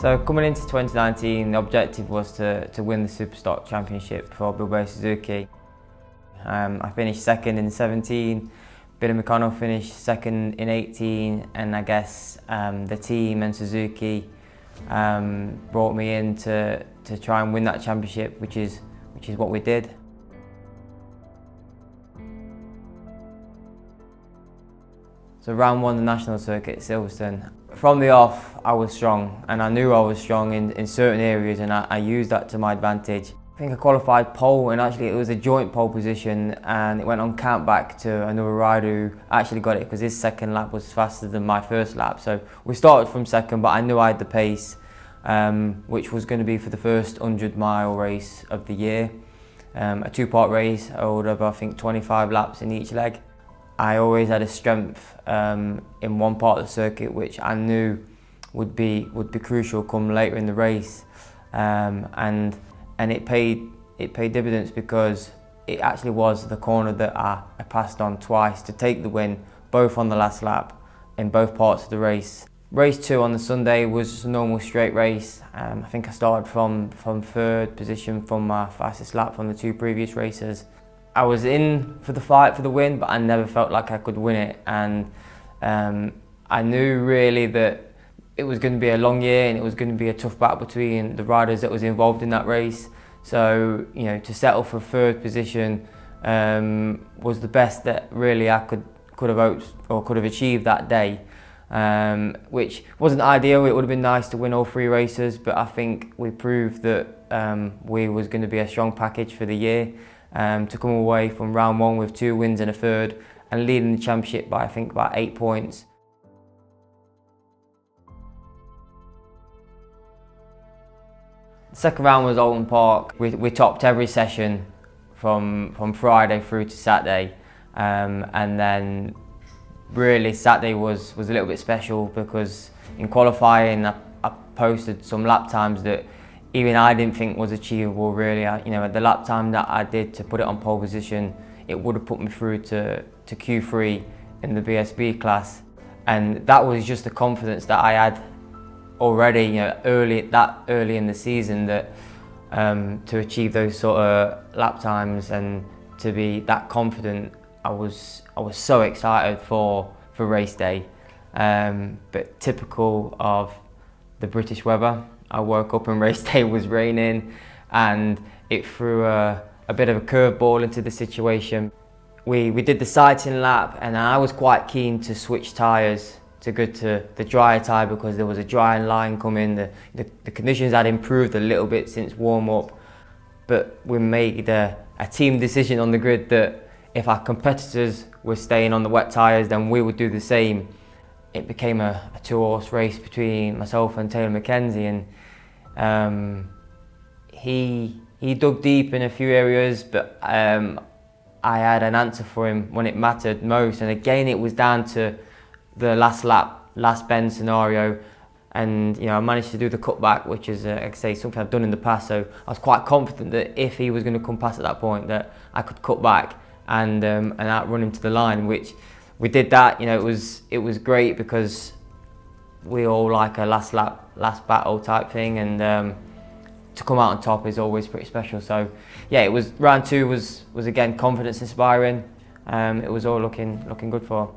So coming into 2019, the objective was to win the Superstock Championship for Buildbase Suzuki. I finished second in 17, Billy McConnell finished second in 18, and I guess the team and Suzuki brought me in to try and win that championship, which is what we did. So round one, the national circuit, Silverstone. From the off, I was strong, and I knew I was strong in certain areas, and I used that to my advantage. I think I qualified pole, and actually it was a joint pole position, and it went on count back to another rider who actually got it because his second lap was faster than my first lap. So we started from second, but I knew I had the pace, which was going to be for the first 100-mile race of the year. A two-part race, I would have, I think, 25 laps in each leg. I always had a strength in one part of the circuit, which I knew would be crucial come later in the race, and it paid dividends because it actually was the corner that I passed on twice to take the win, both on the last lap in both parts of the race. Race 2 on the Sunday was just a normal straight race. I think I started from third position from my fastest lap from the two previous races. I was in for the fight for the win, but I never felt like I could win it, and I knew really that it was going to be a long year and it was going to be a tough battle between the riders that was involved in that race. So, you know, to settle for third position was the best that really I could have hoped or could have achieved that day, which wasn't ideal. It would have been nice to win all three races, but I think we proved that we was going to be a strong package for the year. To come away from round one with 2 wins and a third and leading the championship by I think about 8 points. The second round was Oulton Park. We topped every session from Friday through to Saturday, and then really Saturday was a little bit special because in qualifying I posted some lap times that even I didn't think was achievable really. You know, the lap time that I did to put it on pole position, it would have put me through to Q3 in the BSB class. And that was just the confidence that I had already, you know, early in the season, that to achieve those sort of lap times and to be that confident, I was so excited for race day. But typical of the British weather, I woke up and race day was raining, and it threw a bit of a curveball into the situation. We did the sighting lap, and I was quite keen to switch tyres to go to the drier tyre because there was a drying line coming. The conditions had improved a little bit since warm up, but we made a team decision on the grid that if our competitors were staying on the wet tyres, then we would do the same. It became a 2-horse race between myself and Taylor McKenzie, and he dug deep in a few areas, but I had an answer for him when it mattered most. And again, it was down to the last lap, last bend scenario, and you know, I managed to do the cutback, which is like I say, something I've done in the past. So I was quite confident that if he was going to come past at that point, that I could cut back and outrun him to the line, which we did that. You know, it was great because we all like a last lap, last battle type thing, and to come out on top is always pretty special. So yeah, it was round 2 was again confidence inspiring. It was all looking good for.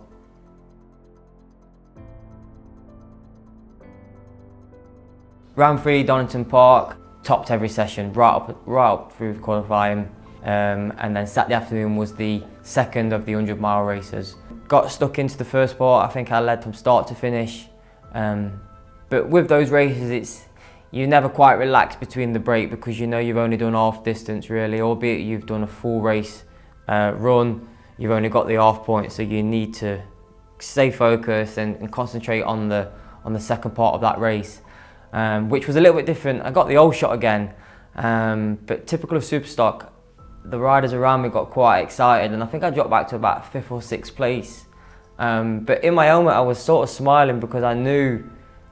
Round 3, Donington Park, topped every session right up through qualifying, and then Saturday afternoon was the second of the 100-mile races. Got stuck into the first part. I think I led from start to finish. But with those races, you never quite relax between the break because you know you've only done half distance really, albeit you've done a full race run. You've only got the half point, so you need to stay focused and concentrate on the second part of that race, which was a little bit different. I got the old shot again, but typical of Superstock, the riders around me got quite excited, and I think I dropped back to about 5th or 6th place. But in my helmet, I was sort of smiling because I knew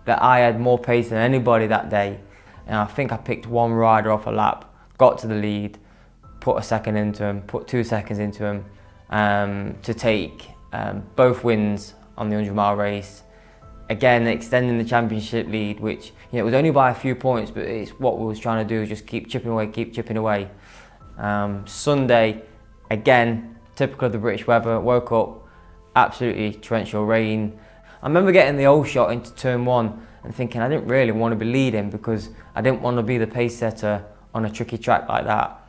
that I had more pace than anybody that day. And I think I picked one rider off a lap, got to the lead, put a second into him, put 2 seconds into him to take both wins on the 100-mile race. again extending the championship lead, which it was only by a few points, but it's what we was trying to do, just keep chipping away. Sunday, again, typical of the British weather, woke up, absolutely torrential rain. I remember getting the old shot into turn 1 and thinking I didn't really want to be leading because I didn't want to be the pace setter on a tricky track like that.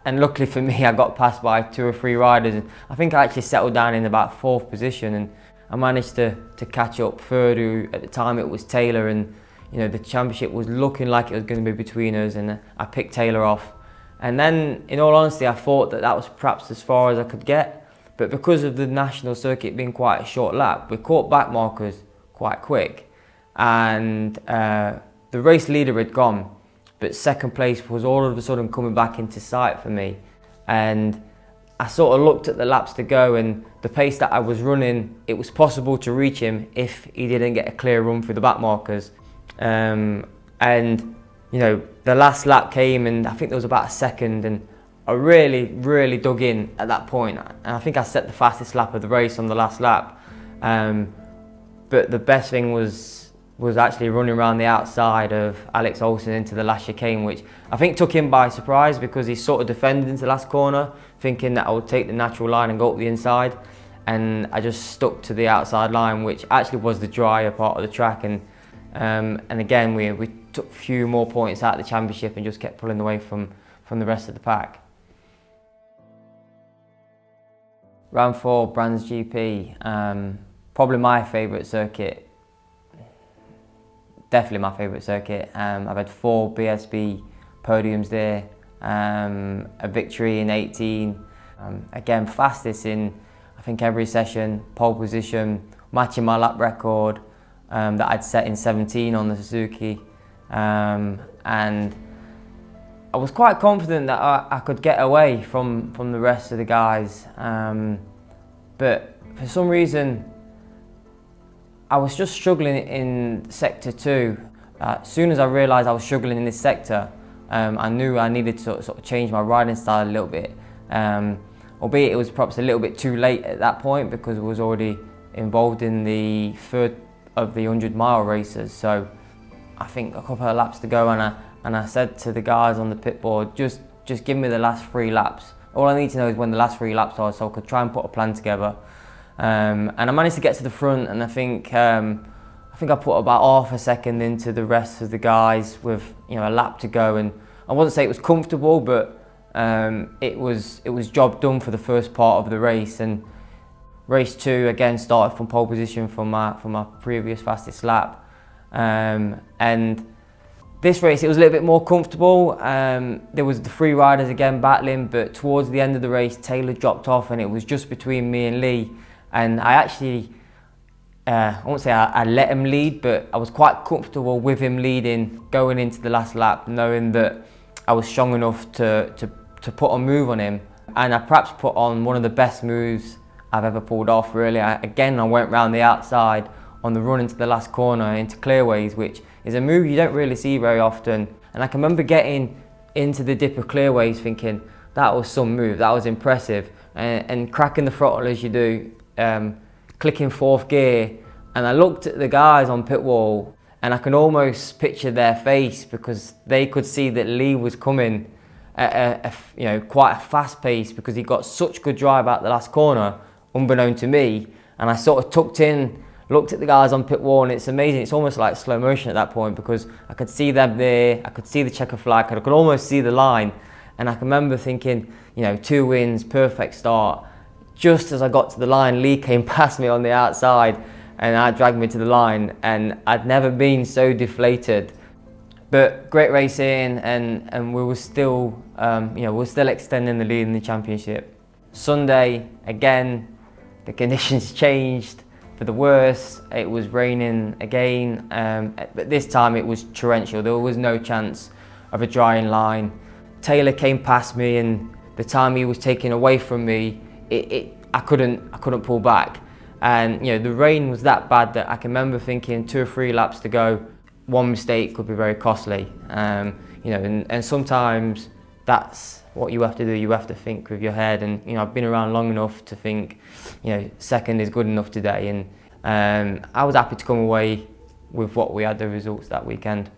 And luckily for me, I got passed by 2 or 3 riders, and I think I actually settled down in about 4th position, and I managed to catch up third. At the time it was Taylor, and the championship was looking like it was going to be between us, and I picked Taylor off. And then, in all honesty, I thought that was perhaps as far as I could get, but because of the national circuit being quite a short lap, we caught back markers quite quick, and the race leader had gone, but second place was all of a sudden coming back into sight for me. And I sort of looked at the laps to go, and the pace that I was running, it was possible to reach him if he didn't get a clear run through the back markers. And the last lap came, and I think there was about a second, and I really dug in at that point. And I think I set the fastest lap of the race on the last lap. But the best thing was actually running around the outside of Alex Oulton into the last chicane, which I think took him by surprise because he sort of defended into the last corner, thinking that I would take the natural line and go up the inside. And I just stuck to the outside line, which actually was the drier part of the track. And again, we took a few more points out of the championship and just kept pulling away from the rest of the pack. Round 4, Brands GP, probably my favourite circuit. Definitely my favourite circuit. I've had 4 BSB podiums there, a victory in 18. Again, fastest in I think every session, pole position, matching my lap record that I'd set in 17 on the Suzuki. And I was quite confident that I could get away from the rest of the guys. But for some reason, I was just struggling in sector 2. As soon as I realised I was struggling in this sector, I knew I needed to sort of change my riding style a little bit. Albeit it was perhaps a little bit too late at that point because I was already involved in the third of the 100-mile races. So I think a couple of laps to go, and I said to the guys on the pit board, just give me the last 3 laps. All I need to know is when the last 3 laps are, so I could try and put a plan together. And I managed to get to the front, and I think I put about half a second into the rest of the guys with a lap to go. And I wouldn't say it was comfortable, but it was job done for the first part of the race. And race 2 again started from pole position from my previous fastest lap. And this race it was a little bit more comfortable. There was the 3 riders again battling, but towards the end of the race, Taylor dropped off, and it was just between me and Lee. And I actually, I won't say I let him lead, but I was quite comfortable with him leading going into the last lap, knowing that I was strong enough to put a move on him. And I perhaps put on one of the best moves I've ever pulled off, really. I went round the outside on the run into the last corner into clearways, which is a move you don't really see very often. And I can remember getting into the dip of clearways thinking, that was some move, that was impressive. And cracking the throttle as you do, clicking 4th gear, and I looked at the guys on pit wall, and I can almost picture their face because they could see that Lee was coming at quite a fast pace because he got such good drive out the last corner, unbeknown to me. And I sort of tucked in, looked at the guys on pit wall, and it's amazing. It's almost like slow motion at that point because I could see them there, I could see the checker flag, I could almost see the line. And I can remember thinking, 2 wins, perfect start. Just as I got to the line, Lee came past me on the outside and that dragged me to the line, and I'd never been so deflated. But great racing, and we were still, we're still extending the lead in the championship. Sunday, again, the conditions changed for the worse. It was raining again, but this time it was torrential. There was no chance of a drying line. Taylor came past me, and the time he was taken away from me, I couldn't pull back. And the rain was that bad that I can remember thinking 2 or 3 laps to go, one mistake could be very costly. And sometimes that's what you have to do. You have to think with your head. And I've been around long enough to think, second is good enough today. And I was happy to come away with what we had the results that weekend.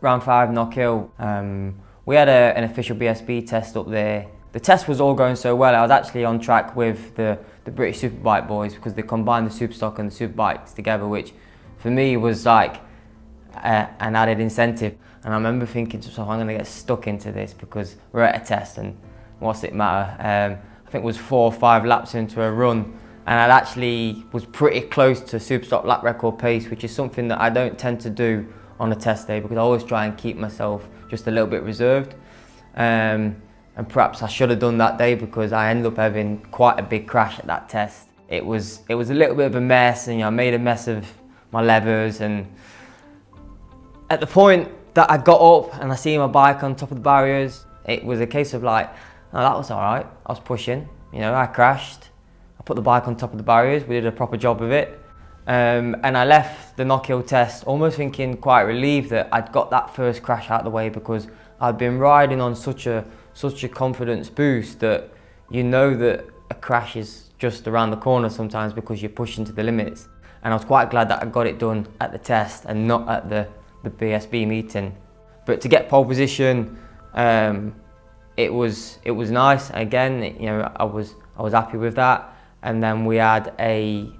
Round 5, Knockhill. We had an official BSB test up there. The test was all going so well. I was actually on track with the British Superbike boys because they combined the Superstock and the Superbikes together, which for me was like an added incentive. And I remember thinking to myself, I'm going to get stuck into this because we're at a test and what's it matter? I think it was 4 or 5 laps into a run and I actually was pretty close to Superstock lap record pace, which is something that I don't tend to do on a test day because I always try and keep myself just a little bit reserved. And perhaps I should have done that day because I ended up having quite a big crash at that test. It was a little bit of a mess, and I made a mess of my levers, and at the point that I got up and I see my bike on top of the barriers, it was a case of like, oh, that was all right. I was pushing, I crashed. I put the bike on top of the barriers. We did a proper job of it. And I left the Knockhill test almost thinking quite relieved that I'd got that first crash out of the way because I'd been riding on such a confidence boost that that a crash is just around the corner sometimes because you're pushing to the limits. And I was quite glad that I got it done at the test and not at the BSB meeting. But to get pole position, it was nice. Again, I was happy with that. And then we had a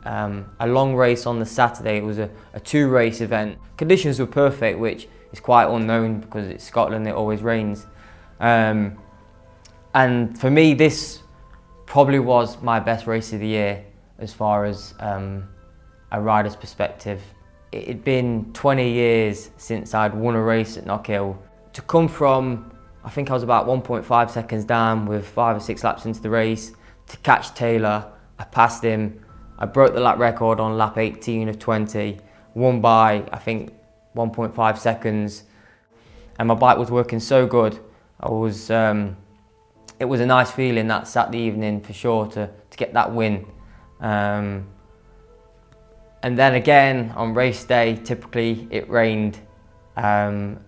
long race on the Saturday. It was a 2-race event. Conditions were perfect, which is quite unknown because it's Scotland, it always rains. And for me, this probably was my best race of the year as far as a rider's perspective. It had been 20 years since I'd won a race at Knockhill. To come from, I think I was about 1.5 seconds down with 5 or 6 laps into the race, to catch Taylor, I passed him, I broke the lap record on lap 18 of 20, won by, I think, 1.5 seconds, and my bike was working so good. It was a nice feeling that Saturday evening for sure to get that win. And then again on race day, typically it rained in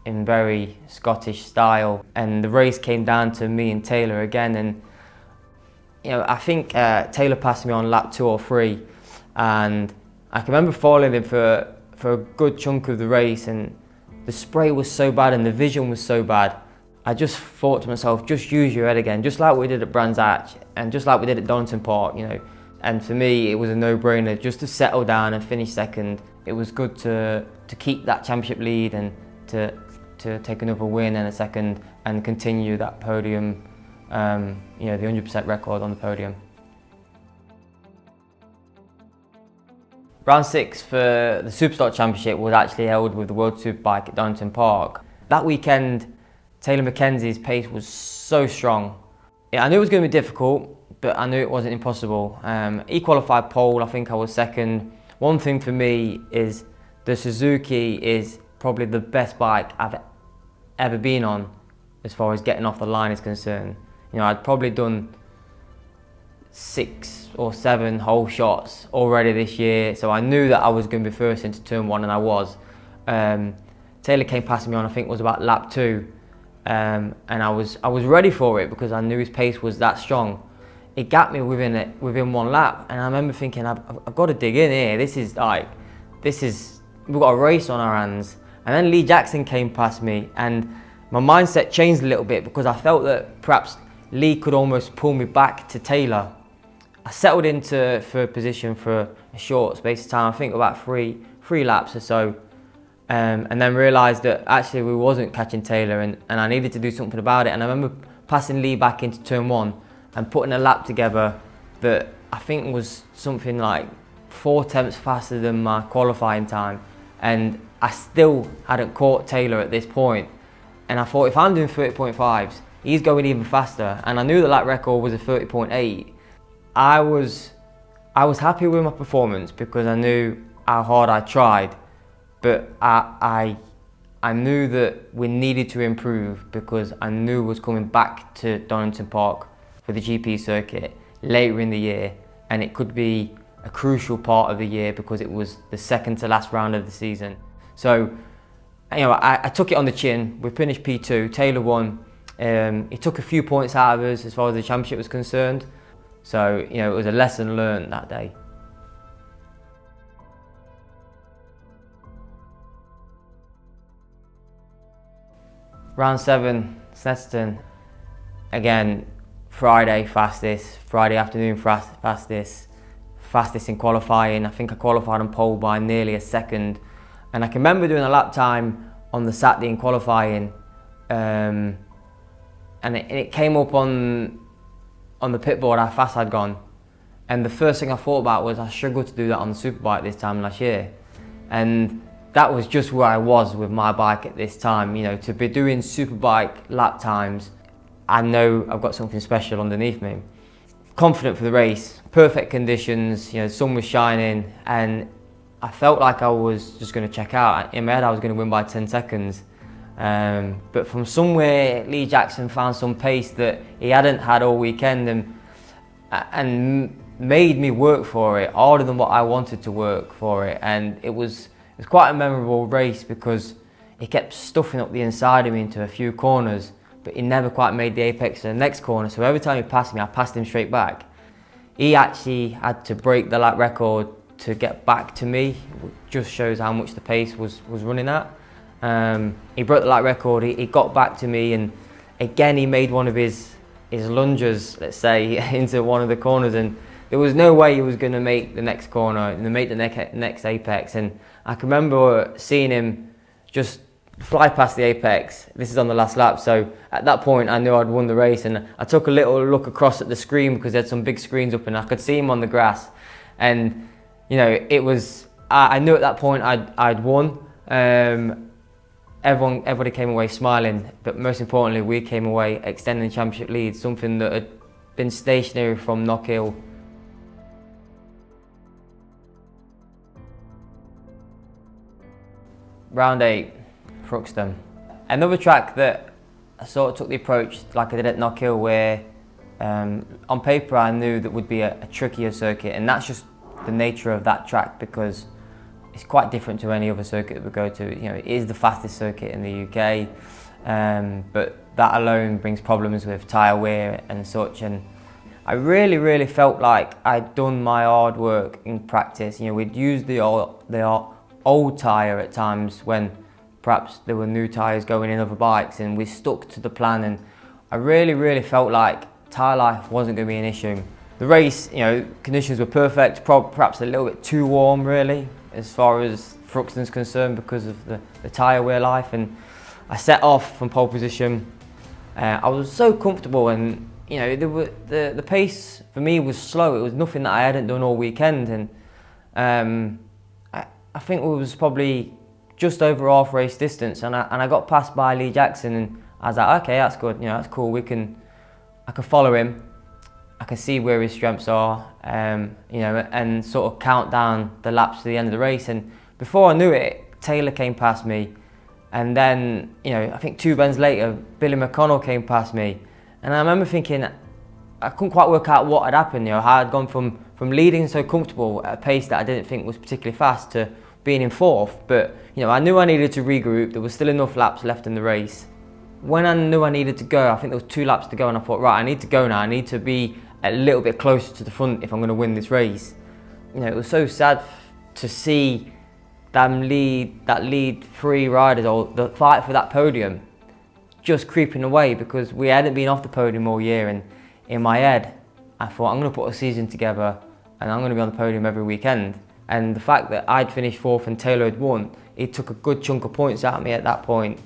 very Scottish style, and the race came down to me and Taylor again. And I think Taylor passed me on lap 2 or 3, and I can remember following him for a good chunk of the race, and the spray was so bad and the vision was so bad. I just thought to myself, just use your head again, just like we did at Brands Hatch and just like we did at Donington Park, And for me, it was a no-brainer just to settle down and finish second. It was good to keep that championship lead and to take another win and a second and continue that podium. The 100% record on the podium. Round 6 for the Superstock Championship was actually held with the World Superbike at Donington Park. That weekend, Taylor Mackenzie's pace was so strong. I knew it was going to be difficult, but I knew it wasn't impossible. He qualified pole, I think I was second. One thing for me is the Suzuki is probably the best bike I've ever been on as far as getting off the line is concerned. I'd probably done 6 or 7 whole shots already this year, so I knew that I was going to be first into turn 1, and I was. Taylor came past me on, I think it was about lap 2, and I was ready for it because I knew his pace was that strong. It got me within 1 lap, and I remember thinking, I've got to dig in here. We've got a race on our hands. And then Lee Jackson came past me, and my mindset changed a little bit because I felt that perhaps Lee could almost pull me back to Taylor. I settled into third position for a short space of time, I think about three laps or so, and then realised that actually we wasn't catching Taylor and I needed to do something about it. And I remember passing Lee back into turn 1 and putting a lap together that I think was something like 4 tenths faster than my qualifying time, and I still hadn't caught Taylor at this point. And I thought, if I'm doing 30.5s, he's going even faster, and I knew that that record was a 30.8. I was happy with my performance because I knew how hard I tried, but I knew that we needed to improve because I knew I was coming back to Donington Park for the GP circuit later in the year, and it could be a crucial part of the year because it was the second to last round of the season. So, I took it on the chin. We finished P2, Taylor won, He took a few points out of us as far as the championship was concerned. So, you know, it was a lesson learned that day. Round 7, Snetterton. Again, Friday fastest, Friday afternoon fastest in qualifying. I think I qualified on pole by nearly a second. And I can remember doing a lap time on the Saturday in qualifying, and it came up on the pit board how fast I'd gone. And the first thing I thought about was I struggled to do that on the superbike this time last year. And that was just where I was with my bike at this time. You know, to be doing superbike lap times, I know I've got something special underneath me. Confident for the race, perfect conditions, you know, the sun was shining, and I felt like I was just going to check out. In my head I was going to win by 10 seconds. But from somewhere, Lee Jackson found some pace that he hadn't had all weekend and made me work for it, harder than what I wanted to work for it. And it was quite a memorable race because he kept stuffing up the inside of me into a few corners, but he never quite made the apex of the next corner. So every time he passed me, I passed him straight back. He actually had to break the lap record to get back to me. It just shows how much the pace was running at. He broke the lap record, he got back to me, and again he made one of his lunges, let's say, into one of the corners, and there was no way he was going to make the next corner and make the next apex. And I can remember seeing him just fly past the apex. This is on the last lap, so at that point I knew I'd won the race, and I took a little look across at the screen because they had some big screens up and I could see him on the grass. And you know, it was, I knew at that point I'd won. Everybody came away smiling, but most importantly we came away extending the championship lead, something that had been stationary from Knockhill. Round 8, Thruxton. Another track that I sort of took the approach like I did at Knockhill, where on paper I knew that would be a trickier circuit, and that's just the nature of that track because it's quite different to any other circuit that we go to. You know, it is the fastest circuit in the UK, but that alone brings problems with tyre wear and such. And I really felt like I'd done my hard work in practice. You know, we'd used the old tyre at times when perhaps there were new tyres going in other bikes, and we stuck to the plan. And I really felt like tyre life wasn't going to be an issue. The race, you know, conditions were perfect, perhaps a little bit too warm really, as far as Thruxton's concerned because of the tyre wear life. And I set off from pole position. I was so comfortable, and you know, the pace for me was slow. It was nothing that I hadn't done all weekend, and I think it was probably just over half race distance, and I got passed by Lee Jackson, and I was like, okay, that's good, you know, that's cool. I can follow him. I can see where his strengths are, you know, and sort of count down the laps to the end of the race. And before I knew it, Taylor came past me, and then, you know, I think 2 bends later, Billy McConnell came past me, and I remember thinking I couldn't quite work out what had happened. You know, how I'd gone from leading so comfortable at a pace that I didn't think was particularly fast to being in 4th. But you know, I knew I needed to regroup. There was still enough laps left in the race. When I knew I needed to go, I think there was 2 laps to go, and I thought, right, I need to go now. I need to be a little bit closer to the front if I'm going to win this race. You know, it was so sad to see that lead 3 riders, or the fight for that podium, just creeping away because we hadn't been off the podium all year. And in my head, I thought, I'm going to put a season together and I'm going to be on the podium every weekend. And the fact that I'd finished 4th and Taylor had won, it took a good chunk of points out of me at that point.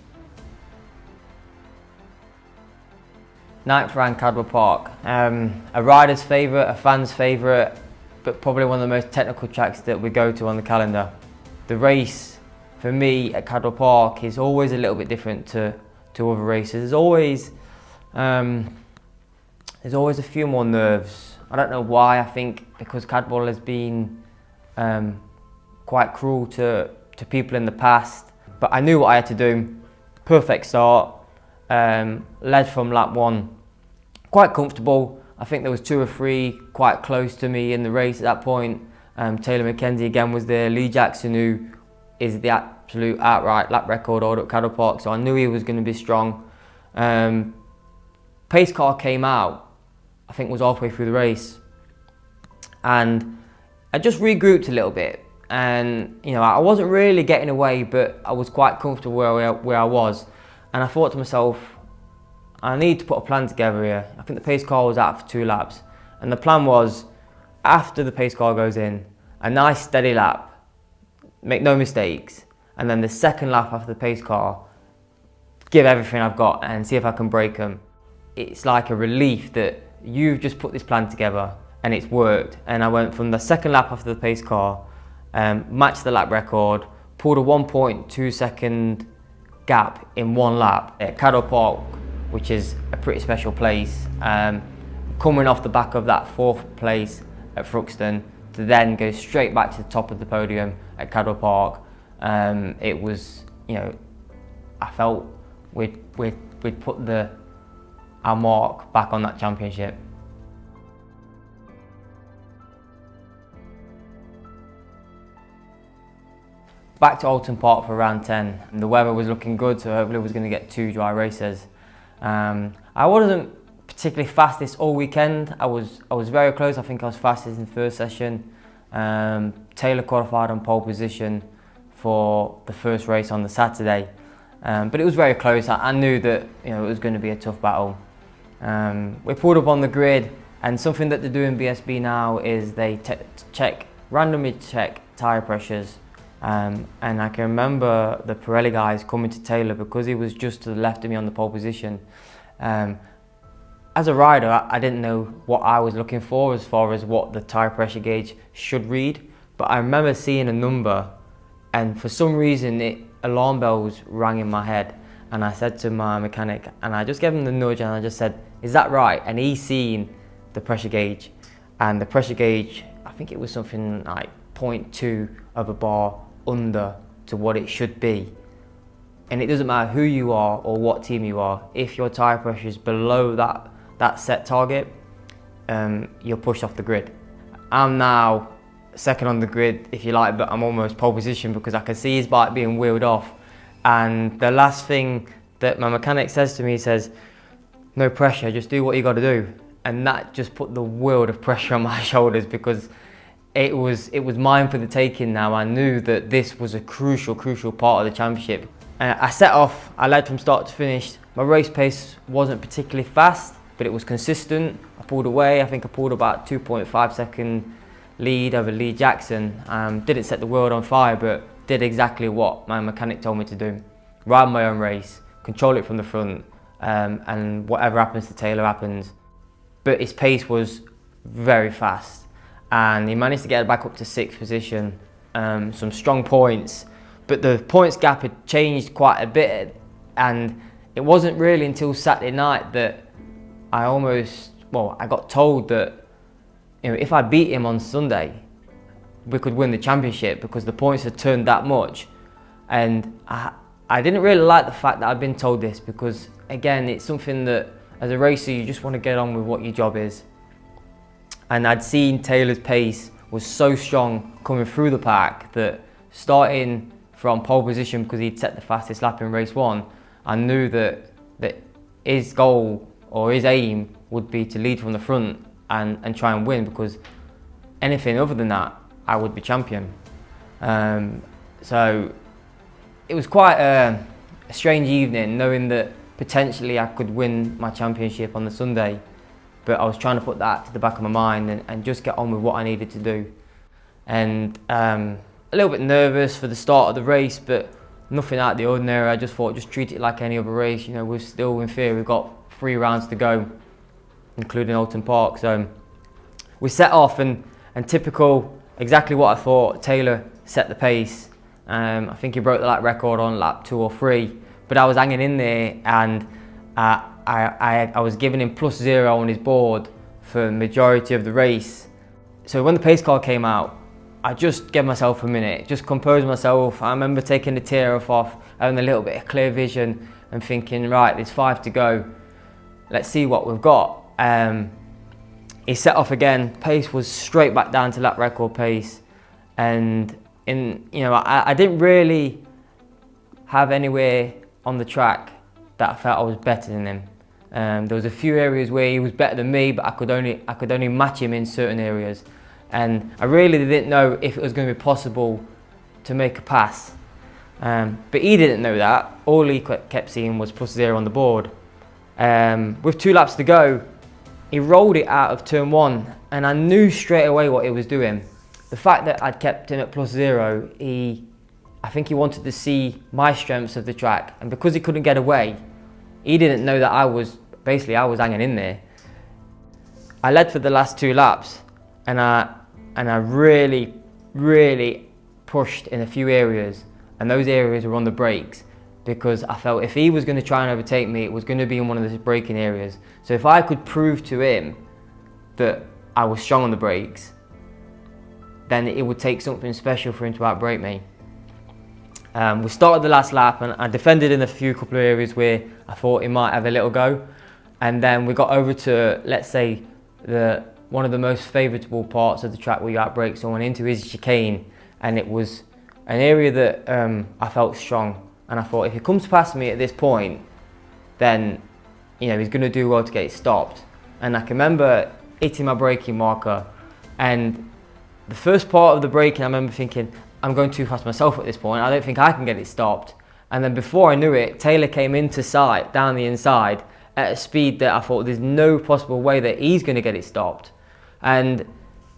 9th round, Cadwell Park. A rider's favourite, a fan's favourite, but probably one of the most technical tracks that we go to on the calendar. The race, for me, at Cadwell Park is always a little bit different to other races. There's always a few more nerves. I don't know why. I think because Cadwell has been quite cruel to people in the past. But I knew what I had to do. Perfect start. Led from lap 1. Quite comfortable. I think there was 2 or 3 quite close to me in the race at that point. Taylor McKenzie again was there. Lee Jackson, who is the absolute outright lap record holder at Cadwell Park, so I knew he was going to be strong. Pace car came out, I think it was halfway through the race, and I just regrouped a little bit, and I wasn't really getting away, but I was quite comfortable where I was, and I thought to myself, I need to put a plan together here. I think the pace car was out for 2 laps, and the plan was, after the pace car goes in, a nice steady lap, make no mistakes, and then the second lap after the pace car, give everything I've got and see if I can break them. It's like a relief that you've just put this plan together and it's worked. And I went from the second lap after the pace car, matched the lap record, pulled a 1.2 second gap in 1 lap at Cadwell Park, which is a pretty special place. Coming off the back of that 4th place at Thruxton to then go straight back to the top of the podium at Cadwell Park. It was, I felt we'd put our mark back on that championship. Back to Oulton Park for round 10, and the weather was looking good, so hopefully we was going to get 2 dry races. I wasn't particularly fastest all weekend. I was very close. I think I was fastest in the first session. Taylor qualified on pole position for the first race on the Saturday, but it was very close. I knew that it was going to be a tough battle. We pulled up on the grid, and something that they do in BSB now is they randomly check tyre pressures. And I can remember the Pirelli guys coming to Taylor because he was just to the left of me on the pole position. As a rider, I didn't know what I was looking for as far as what the tyre pressure gauge should read, but I remember seeing a number, and for some reason alarm bells rang in my head, and I said to my mechanic, and I just gave him the nudge, and I just said, "Is that right?" And he seen the pressure gauge, and the pressure gauge, I think it was something like 0.2 of a bar under to what it should be. And it doesn't matter who you are or what team you are, if your tyre pressure is below that set target, you're pushed off the grid. I'm now second on the grid, if you like, but I'm almost pole position because I can see his bike being wheeled off. And the last thing that my mechanic says to me, he says, "No pressure, just do what you got to do." And that just put the world of pressure on my shoulders because it was mine for the taking now. I knew that this was a crucial part of the championship. I set off, I led from start to finish. My race pace wasn't particularly fast, but it was consistent. I pulled away, I think I pulled about 2.5 second lead over Lee Jackson. Didn't set the world on fire, but did exactly what my mechanic told me to do. Ride my own race, control it from the front, and whatever happens to Taylor happens. But his pace was very fast, and he managed to get back up to 6th position. Some strong points, but the points gap had changed quite a bit, and it wasn't really until Saturday night that I got told that if I beat him on Sunday, we could win the championship because the points had turned that much. And I didn't really like the fact that I'd been told this because, again, it's something that as a racer you just want to get on with what your job is. And I'd seen Taylor's pace was so strong coming through the pack that starting from pole position because he'd set the fastest lap in race 1, I knew that his goal or his aim would be to lead from the front and try and win, because anything other than that, I would be champion. So it was quite a strange evening knowing that potentially I could win my championship on the Sunday, but I was trying to put that to the back of my mind and just get on with what I needed to do. And a little bit nervous for the start of the race, but nothing out of the ordinary. I just thought, just treat it like any other race. We're still in theory, we've got 3 rounds to go, including Oulton Park. So we set off, and typical, exactly what I thought, Taylor set the pace. I think he broke the lap record on lap 2 or 3, but I was hanging in there, and I was giving him +0 on his board for the majority of the race. So when the pace car came out, I just gave myself a minute, just composed myself. I remember taking the tear off, having a little bit of clear vision and thinking, right, there's 5 to go. Let's see what we've got. He set off again, pace was straight back down to lap record pace. And I didn't really have anywhere on the track that I felt I was better than him. There was a few areas where he was better than me, but I could only match him in certain areas. And I really didn't know if it was going to be possible to make a pass. But he didn't know that. All he kept seeing was +0 on the board. With 2 laps to go, he rolled it out of turn 1, and I knew straight away what he was doing. The fact that I'd kept him at +0, I think he wanted to see my strengths of the track, and because he couldn't get away, he didn't know that I was hanging in there. I led for the last 2 laps, and I really pushed in a few areas, and those areas were on the brakes, because I felt if he was going to try and overtake me, it was going to be in one of the braking areas. So if I could prove to him that I was strong on the brakes, then it would take something special for him to outbrake me. We started the last lap, and I defended in a couple of areas where I thought he might have a little go, and then we got over to, let's say, one of the most favourable parts of the track where you outbrake someone into his chicane, and it was an area that I felt strong, and I thought if he comes past me at this point, then he's going to do well to get it stopped. And I can remember hitting my braking marker, and the first part of the braking I remember thinking, I'm going too fast myself at this point, I don't think I can get it stopped. And then before I knew it, Taylor came into sight down the inside at a speed that I thought there's no possible way that he's going to get it stopped. And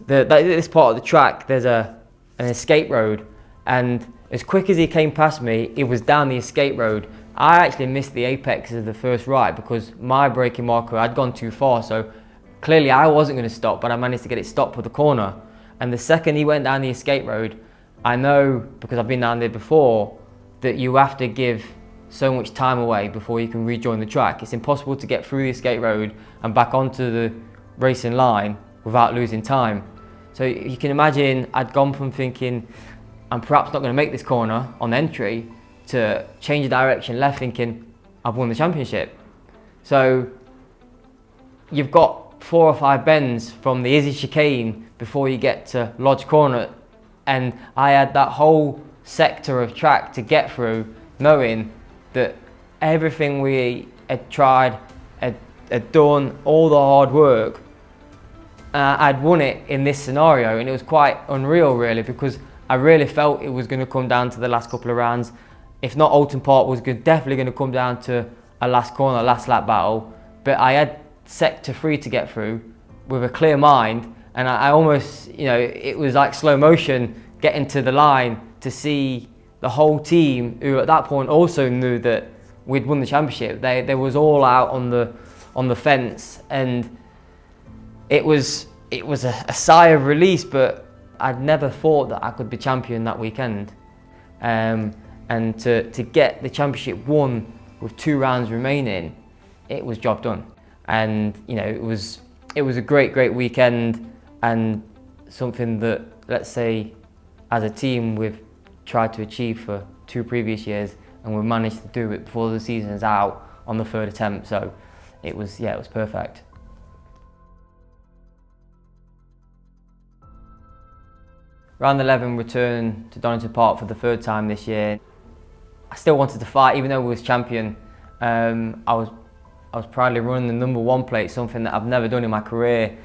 this part of the track, there's an escape road, and as quick as he came past me, it was down the escape road. I actually missed the apex of the first right because my braking marker had gone too far, so clearly I wasn't going to stop, but I managed to get it stopped for the corner. And the second he went down the escape road, I know, because I've been down there before, that you have to give so much time away before you can rejoin the track. It's impossible to get through the escape road and back onto the racing line without losing time. So you can imagine I'd gone from thinking I'm perhaps not going to make this corner on entry to change the direction left, thinking I've won the championship. So you've got 4 or 5 bends from the Izzy chicane before you get to Lodge Corner, and I had that whole sector of track to get through, knowing that everything we had tried, had done, all the hard work, I'd won it in this scenario. And it was quite unreal really, because I really felt it was going to come down to the last couple of rounds. If not, Oulton Park was definitely going to come down to a last corner, last lap battle. But I had sector 3 to get through with a clear mind, and I almost, it was like slow motion getting to the line to see the whole team, who at that point also knew that we'd won the championship. They was all out on the fence, and it was a sigh of release. But I'd never thought that I could be champion that weekend, and to get the championship won with 2 rounds remaining, it was job done. And it was a great weekend, and something that, let's say, as a team we've tried to achieve for 2 previous years, and we've managed to do it before the season's out on the 3rd attempt. So it was perfect. Round 11 returned to Donington Park for the 3rd time this year. I still wanted to fight, even though we was champion. I was proudly running the number 1 plate, something that I've never done in my career.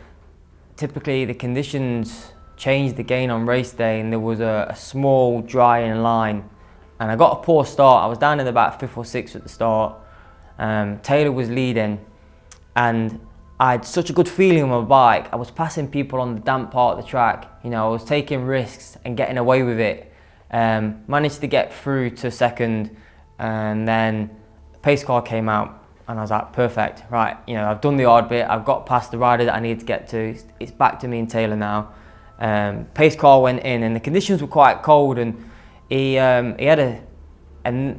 Typically the conditions changed again on race day, and there was a small drying line, and I got a poor start. I was down in about 5th or 6th at the start. Taylor was leading, and I had such a good feeling on my bike. I was passing people on the damp part of the track. I was taking risks and getting away with it. Managed to get through to 2nd, and then the pace car came out, and I was like, perfect, right, I've done the hard bit, I've got past the rider that I need to get to, it's back to me and Taylor now. Pace car went in, and the conditions were quite cold, and he had a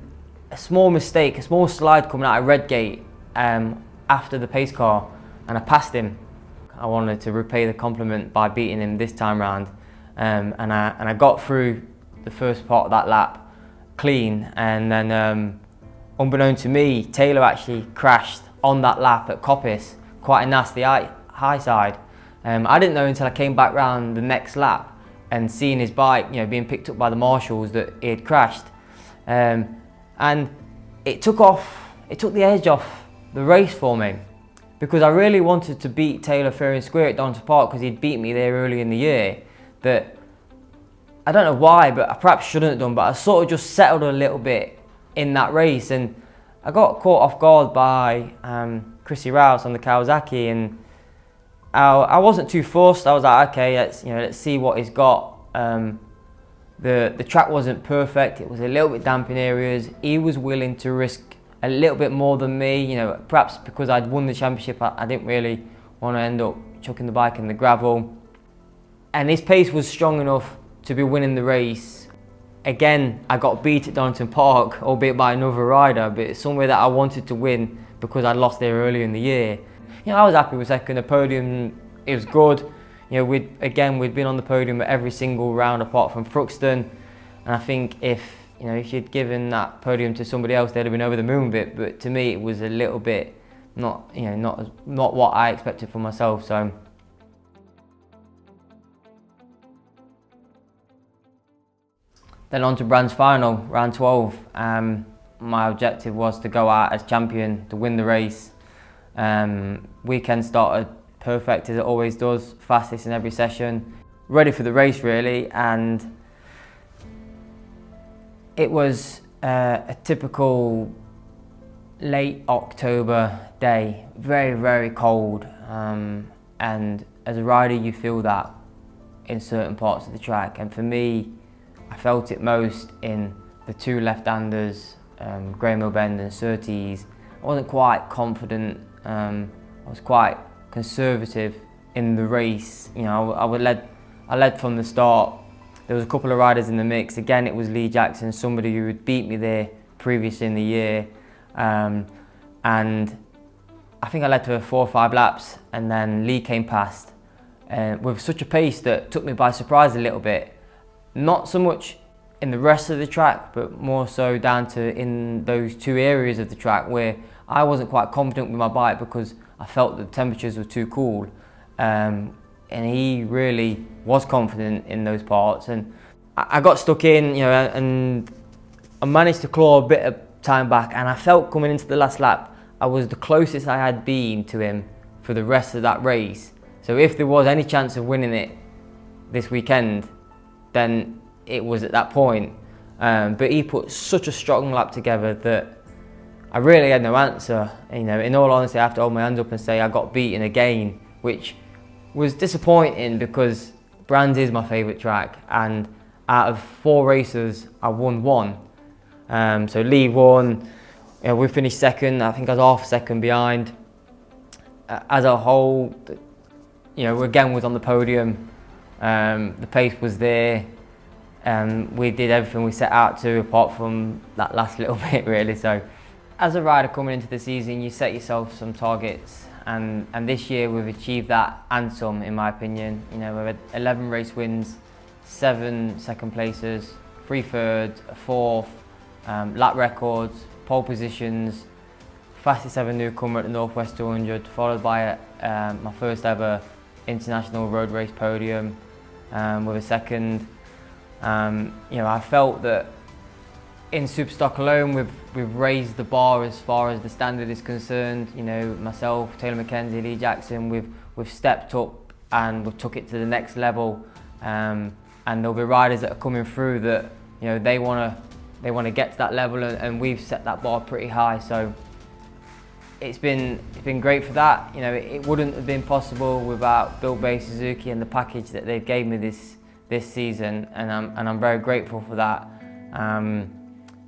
small mistake, a small slide coming out of Redgate after the pace car, and I passed him. I wanted to repay the compliment by beating him this time round, and I got through the first part of that lap clean, and then unbeknown to me, Taylor actually crashed on that lap at Coppice, quite a nasty high side. I didn't know until I came back round the next lap and seeing his bike, being picked up by the marshals, that he had crashed, and it took the edge off the race for me, because I really wanted to beat Taylor fair and square at Donington Park because he'd beat me there early in the year. That I don't know why, but I perhaps shouldn't have done, but I sort of just settled a little bit in that race, and I got caught off guard by Chrissy Rouse on the Kawasaki, and I wasn't too forced. I was like, okay, let's see what he's got. The track wasn't perfect. It was a little bit damp in areas. He was willing to risk a little bit more than me. Perhaps because I'd won the championship, I didn't really want to end up chucking the bike in the gravel. And his pace was strong enough to be winning the race. Again, I got beat at Donington Park, albeit by another rider, but it's somewhere that I wanted to win because I'd lost there earlier in the year. I was happy with second. The podium, it was good. We'd been on the podium at every single round apart from Thruxton, and I think if you'd given that podium to somebody else, they'd have been over the moon with it. But to me, it was a little bit not what I expected for myself. So. Then on to Brand's final, round 12. My objective was to go out as champion, to win the race. Weekend started perfect as it always does, fastest in every session. Ready for the race really, and it was a typical late October day, very, very cold. And as a rider you feel that in certain parts of the track, and for me, I felt it most in the two left-handers, Graham Bend and Surtees. I wasn't quite confident. I was quite conservative in the race. I led from the start. There was a couple of riders in the mix. Again, it was Lee Jackson, somebody who had beat me there previously in the year. And I think I led to 4 or 5 laps, and then Lee came past with such a pace that took me by surprise a little bit. Not so much in the rest of the track, but more so down to in those 2 areas of the track where I wasn't quite confident with my bike because I felt the temperatures were too cool. And he really was confident in those parts. And I got stuck in, and I managed to claw a bit of time back. And I felt coming into the last lap, I was the closest I had been to him for the rest of that race. So if there was any chance of winning it this weekend, then it was at that point. But he put such a strong lap together that I really had no answer. In all honesty, I have to hold my hands up and say I got beaten again, which was disappointing because Brands is my favourite track, and out of 4 races, I won 1. So Lee won. We finished second. I think I was half a second behind. As a whole, again was on the podium. The pace was there. We did everything we set out to, apart from that last little bit really. So as a rider coming into the season, you set yourself some targets, and this year we've achieved that and some, in my opinion. We've had 11 race wins, 7 second places, 3 thirds, a 4th, lap records, pole positions, fastest ever newcomer at the Northwest 200, followed by my first ever international road race podium with a 2nd. I felt that in Superstock alone we've raised the bar as far as the standard is concerned. Myself, Taylor McKenzie, Lee Jackson, we've stepped up and we've took it to the next level. And there'll be riders that are coming through that they want to get to that level, and we've set that bar pretty high. So it's been great for that. It wouldn't have been possible without Buildbase Suzuki and the package that they've gave me this season, and I'm very grateful for that.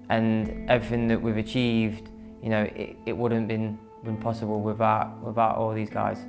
And everything that we've achieved, it wouldn't have been possible without all these guys.